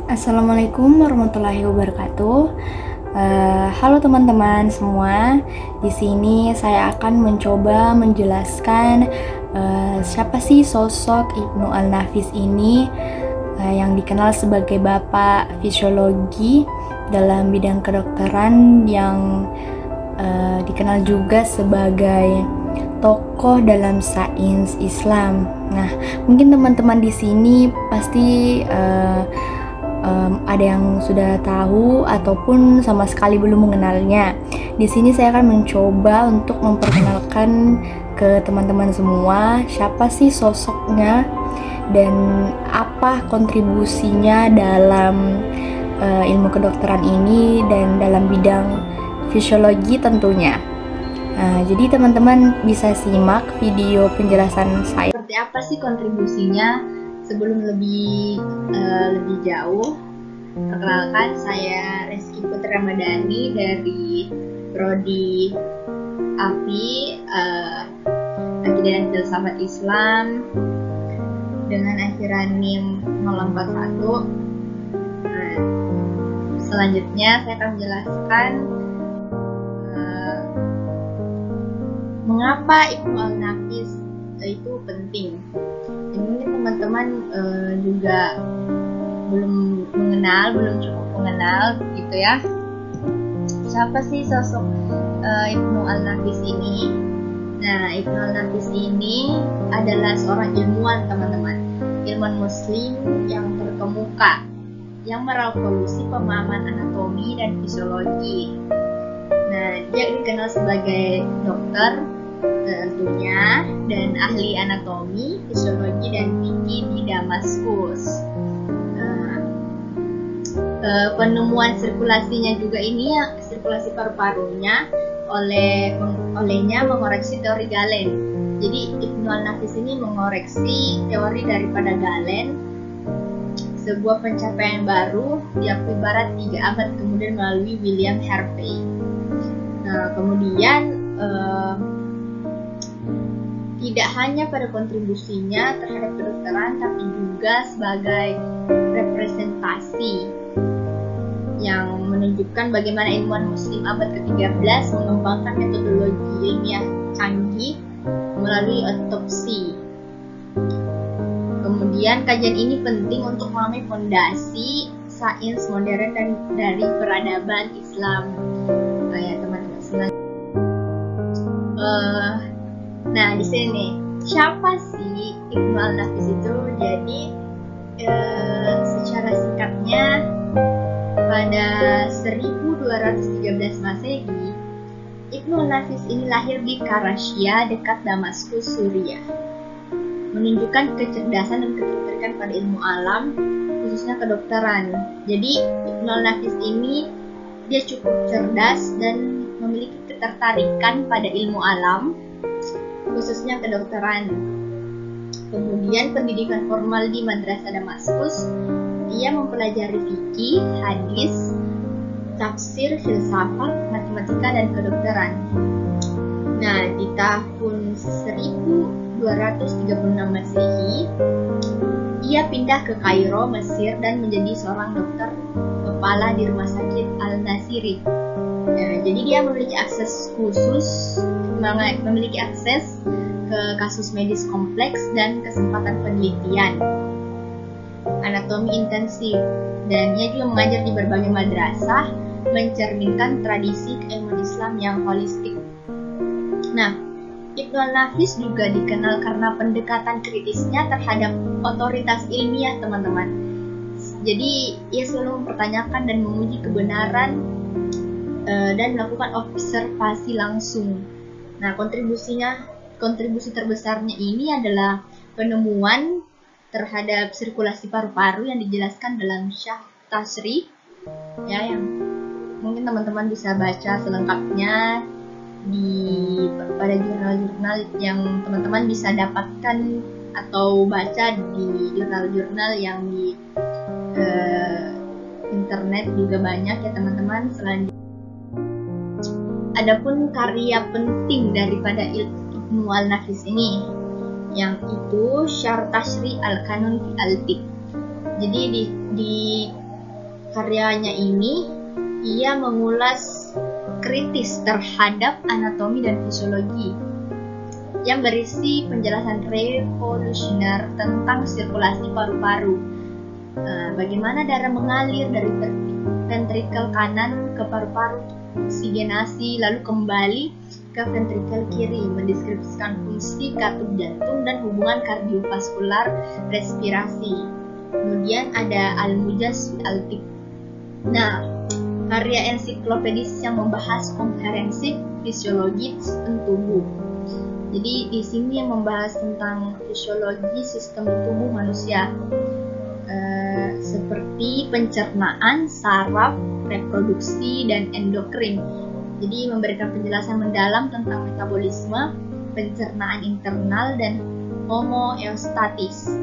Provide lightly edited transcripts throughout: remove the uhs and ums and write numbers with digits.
Assalamualaikum warahmatullahi wabarakatuh. Halo teman-teman semua. Di sini saya akan mencoba menjelaskan siapa sih sosok Ibnu Al-Nafis ini, yang dikenal sebagai bapak fisiologi dalam bidang kedokteran, yang dikenal juga sebagai tokoh dalam sains Islam. Nah, mungkin teman-teman di sini pasti ada yang sudah tahu ataupun sama sekali belum mengenalnya. Di sini saya akan mencoba untuk memperkenalkan ke teman-teman semua siapa sih sosoknya dan apa kontribusinya dalam ilmu kedokteran ini dan dalam bidang fisiologi tentunya. Jadi teman-teman bisa simak video penjelasan saya. Seperti apa sih kontribusinya? Sebelum lebih jauh, perkenalkan saya Reski Putri Ramadhani dari Prodi AFI, Akidah dan Filsafat Islam, dengan akhiran NIM 041. Selanjutnya saya akan menjelaskan mengapa Ibnu Al-Nafis itu penting. Dan mungkin teman-teman juga belum cukup mengenal gitu ya. Siapa sih sosok Ibnu Al-Nafis ini? Nah, Ibnu Al-Nafis ini adalah seorang ilmuwan, teman-teman. Ilmuwan muslim yang terkemuka, yang merevolusi pemahaman anatomi dan fisiologi. Nah, dia dikenal sebagai dokter tentunya, dan ahli anatomi, fisiologi, dan fikih di Damaskus. Penemuan sirkulasinya juga ini, sirkulasi paru-parunya olehnya mengoreksi teori Galen. Jadi Ibnu Al-Nafis ini mengoreksi teori daripada Galen, sebuah pencapaian baru diakui Barat 3 abad kemudian melalui William Harvey. Nah, kemudian tidak hanya pada kontribusinya terhadap kedokteran, tapi juga sebagai representasi yang menunjukkan bagaimana ilmuwan muslim abad ke-13 mengembangkan metodologi ilmiah canggih melalui otopsi. Kemudian kajian ini penting untuk memahami fondasi sains modern dan dari peradaban Islam. Ya teman-teman selanjutnya. Nah, di sini siapa sih Ibnu Al-Nafis itu? Jadi secara singkatnya, pada 1213 Masehi, Ibnu Al-Nafis ini lahir di Karasya dekat Damaskus, Suriah. Menunjukkan kecerdasan dan ketertarikan pada ilmu alam, khususnya kedokteran. Jadi Ibnu Al-Nafis ini dia cukup cerdas dan memiliki ketertarikan pada ilmu alam, khususnya kedokteran. Kemudian pendidikan formal di Madrasah Damaskus, ia mempelajari fikih, hadis, tafsir, filsafat, matematika, dan kedokteran. Nah, di tahun 1236 Masehi, ia pindah ke Kairo, Mesir, dan menjadi seorang dokter kepala di Rumah Sakit Al-Nasiri. Nah, jadi dia memiliki akses ke kasus medis kompleks dan kesempatan penelitian anatomi intensif, dan ia juga mengajar di berbagai madrasah, mencerminkan tradisi keilmuan Islam yang holistik. Nah, Ibnu Al-Nafis juga dikenal karena pendekatan kritisnya terhadap otoritas ilmiah, teman-teman. Jadi ia selalu mempertanyakan dan menguji kebenaran dan melakukan observasi langsung. Nah, kontribusi terbesarnya ini adalah penemuan terhadap sirkulasi paru-paru yang dijelaskan dalam Syarh Tashrih, ya, yang mungkin teman-teman bisa baca selengkapnya pada jurnal-jurnal yang teman-teman bisa dapatkan atau baca di jurnal-jurnal yang di internet juga banyak ya teman-teman. Selanjutnya, adapun karya penting daripada Ibnu Al-Nafis ini, yang itu Syarh Tashrih Al-Kanun fi Al-Fiqh. Jadi di karyanya ini ia mengulas kritis terhadap anatomi dan fisiologi yang berisi penjelasan revolusioner tentang sirkulasi paru-paru. Bagaimana darah mengalir dari ventrikel kanan ke paru-paru, oksigenasi, lalu kembali ke ventrikel kiri, mendeskripsikan fungsi katup jantung dan hubungan kardiovaskular respirasi. Kemudian ada Al-Mujaz Al-Tiq. Nah, karya ensiklopedis yang membahas komprehensif fisiologi sistem tubuh. Jadi di sini yang membahas tentang fisiologi sistem tubuh manusia, seperti pencernaan, saraf, reproduksi, dan endokrin. Jadi memberikan penjelasan mendalam tentang metabolisme, pencernaan internal, dan homeostasis,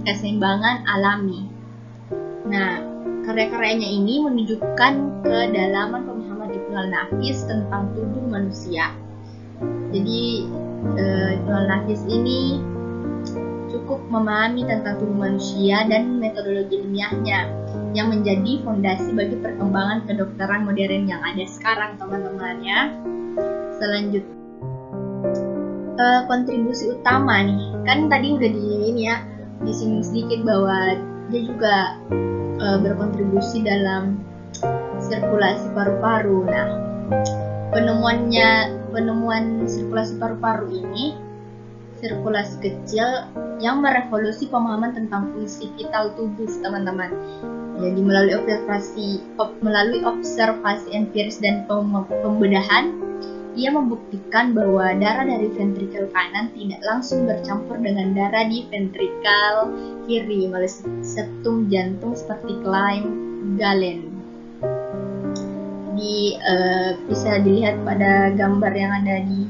keseimbangan alami. Nah, karya-karyanya ini menunjukkan kedalaman pemahaman Ibnu Al-Nafis tentang tubuh manusia. Jadi Ibnu Al-Nafis ini cukup memahami tentang tubuh manusia dan metodologi ilmiahnya yang menjadi fondasi bagi perkembangan kedokteran modern yang ada sekarang, teman-teman ya. Selanjutnya, kontribusi utama nih, kan tadi udah disinggung sedikit bahwa dia juga berkontribusi dalam sirkulasi paru-paru. Nah, penemuan sirkulasi paru-paru ini sirkulasi kecil yang merevolusi pemahaman tentang fungsi vital tubuh, teman-teman. Jadi melalui observasi empiris dan pembedahan, ia membuktikan bahwa darah dari ventrikel kanan tidak langsung bercampur dengan darah di ventrikel kiri melalui septum jantung seperti Klein-Galen. Jadi bisa dilihat pada gambar yang ada di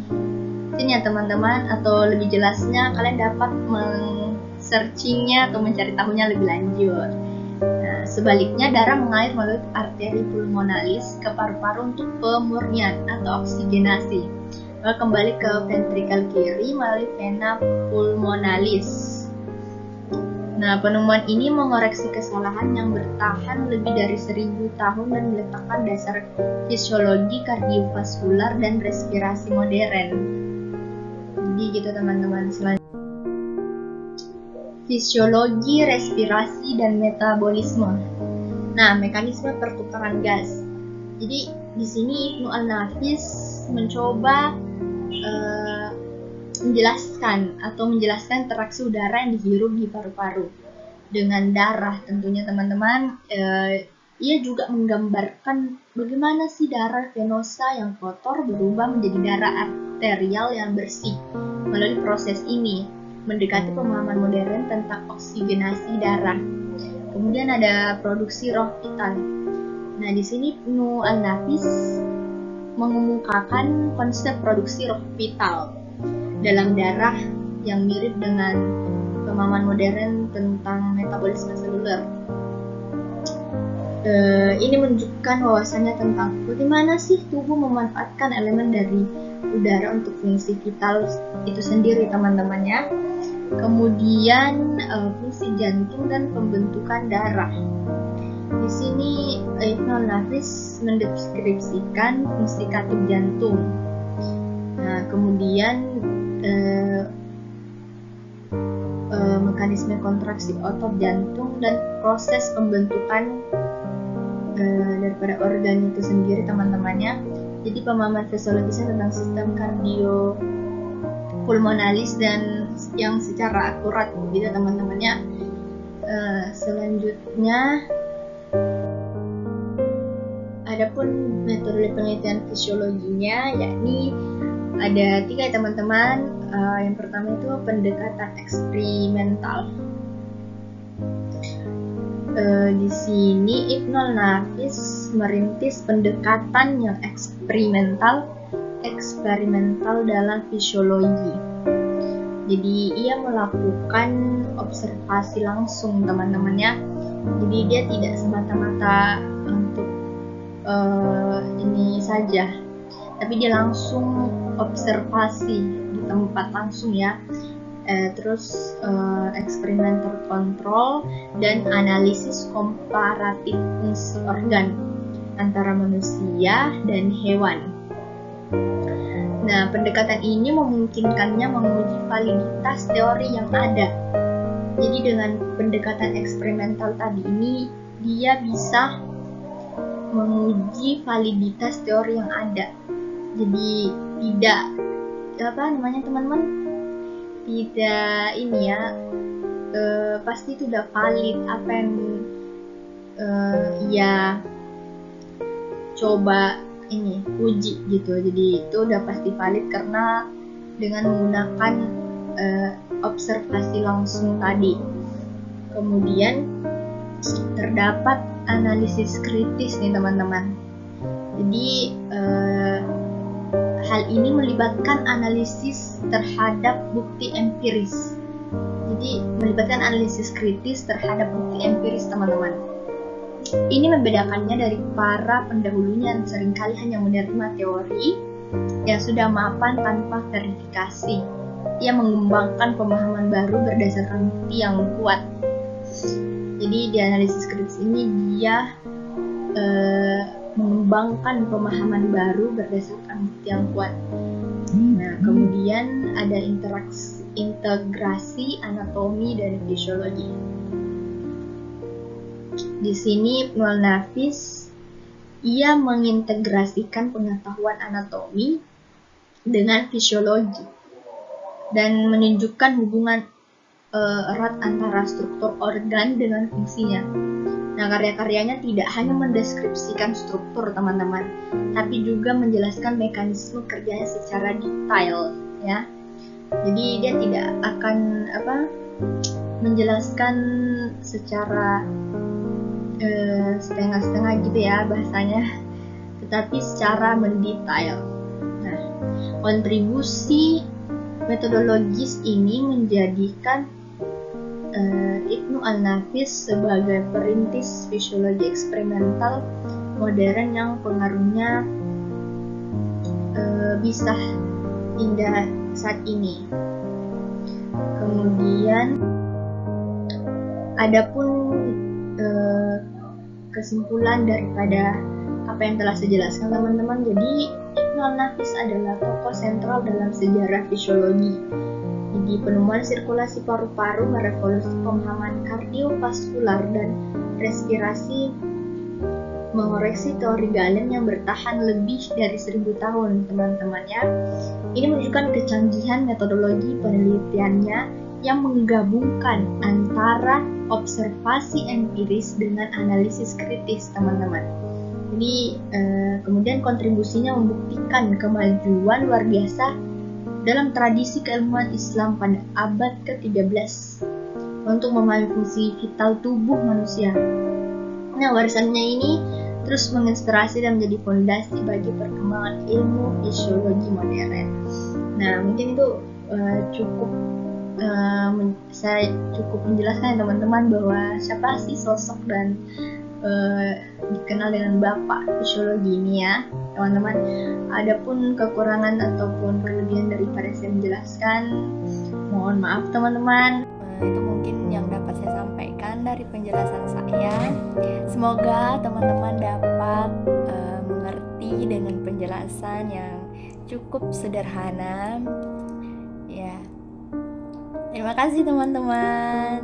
sini ya teman-teman, atau lebih jelasnya kalian dapat men-searchingnya atau mencari tahunya lebih lanjut. Nah, sebaliknya darah mengalir melalui arteri pulmonalis ke paru-paru untuk pemurnian atau oksigenasi, lalu kembali ke ventrikel kiri melalui vena pulmonalis. Nah, penemuan ini mengoreksi kesalahan yang bertahan lebih dari 1000 tahun dan meletakkan dasar fisiologi kardiovaskular dan respirasi modern. Jadi gitu teman-teman. Selanjutnya, fisiologi, respirasi, dan metabolisme. Nah, mekanisme pertukaran gas. Jadi di sini Ibnu Al-Nafis mencoba menjelaskan interaksi udara yang dihirup di paru-paru dengan darah tentunya teman-teman. Ia juga menggambarkan bagaimana sih darah venosa yang kotor berubah menjadi darah arterial yang bersih. Melalui proses ini, mendekati pemahaman modern tentang oksigenasi darah. Kemudian ada produksi roh vital. Nah, di sini Ibnu Al-Nafis mengemukakan konsep produksi roh vital dalam darah yang mirip dengan pemahaman modern tentang metabolisme seluler. Ini menunjukkan wawasannya tentang bagaimana sih tubuh memanfaatkan elemen dari udara untuk fungsi vital itu sendiri, teman-teman ya. Kemudian fungsi jantung dan pembentukan darah. Di sini Ibnu Al-Nafis mendeskripsikan fungsi katup jantung. Nah, kemudian mekanisme kontraksi otot jantung dan proses pembentukan daripada organ itu sendiri, teman-temannya. Jadi pemahaman fisiologisnya tentang sistem kardiopulmonalis dan yang secara akurat gitu teman-temannya. Selanjutnya adapun metode penelitian fisiologinya, yakni ada 3 teman-teman. Yang pertama itu pendekatan eksperimental. Di sini Ibnu Al-Nafis merintis pendekatan yang eksperimental dalam fisiologi. Jadi ia melakukan observasi langsung, teman-temannya. Jadi dia tidak semata-mata untuk ini saja, tapi dia langsung observasi di tempat langsung ya. terus eksperimen terkontrol, dan analisis komparatif fungsi organ antara manusia dan hewan. Nah, pendekatan ini memungkinkannya menguji validitas teori yang ada. Jadi dengan pendekatan eksperimental tadi ini, dia bisa menguji validitas teori yang ada. Jadi tidak teman-teman, tidak ini ya, pasti itu udah valid apa yang ia coba ini uji gitu. Jadi itu udah pasti valid karena dengan menggunakan observasi langsung tadi. Kemudian terdapat analisis kritis nih teman-teman. Jadi hal ini melibatkan analisis terhadap bukti empiris. Jadi melibatkan analisis kritis terhadap bukti empiris teman-teman. Ini membedakannya dari para pendahulunya yang seringkali hanya menerima teori yang sudah mapan tanpa verifikasi. Ia mengembangkan pemahaman baru berdasarkan bukti yang kuat. Jadi di analisis kritis ini dia mengembangkan pemahaman baru berdasarkan bukti yang kuat. Nah, kemudian ada integrasi anatomi dan fisiologi. Di sini Ibnu Al-Nafis ia mengintegrasikan pengetahuan anatomi dengan fisiologi dan menunjukkan hubungan erat antara struktur organ dengan fungsinya. Nah, karya-karyanya tidak hanya mendeskripsikan struktur teman-teman, tapi juga menjelaskan mekanisme kerjanya secara detail ya. Jadi dia tidak akan menjelaskan secara setengah-setengah gitu ya bahasanya, tetapi secara mendetail. Nah, kontribusi metodologis ini menjadikan Ibnu Al-Nafis sebagai perintis fisiologi eksperimental modern yang pengaruhnya bisa hingga saat ini. Kemudian adapun kesimpulan daripada apa yang telah saya jelaskan teman-teman, jadi Ibnu Al-Nafis adalah tokoh sentral dalam sejarah fisiologi. Jadi penemuan sirkulasi paru-paru merevolusi pemahaman kardiovaskular dan respirasi, mengoreksi teori Galen yang bertahan lebih dari 1000 tahun teman-teman ya. Ini menunjukkan kecanggihan metodologi penelitiannya yang menggabungkan antara observasi empiris dengan analisis kritis teman-teman. Jadi kemudian kontribusinya membuktikan kemajuan luar biasa dalam tradisi keilmuan Islam pada abad ke-13 untuk memahami fungsi vital tubuh manusia. Nah, warisannya ini terus menginspirasi dan menjadi fondasi bagi perkembangan ilmu fisiologi modern. Nah, mungkin itu saya cukup menjelaskan teman-teman bahwa siapa sih sosok dan dikenal dengan Bapak Fisiologi ini ya teman-teman. Adapun kekurangan ataupun kelebihan daripada saya menjelaskan, mohon maaf teman-teman. Itu mungkin yang dapat saya sampaikan dari penjelasan saya. Semoga teman-teman dapat mengerti dengan penjelasan yang cukup sederhana ya. Terima kasih teman-teman.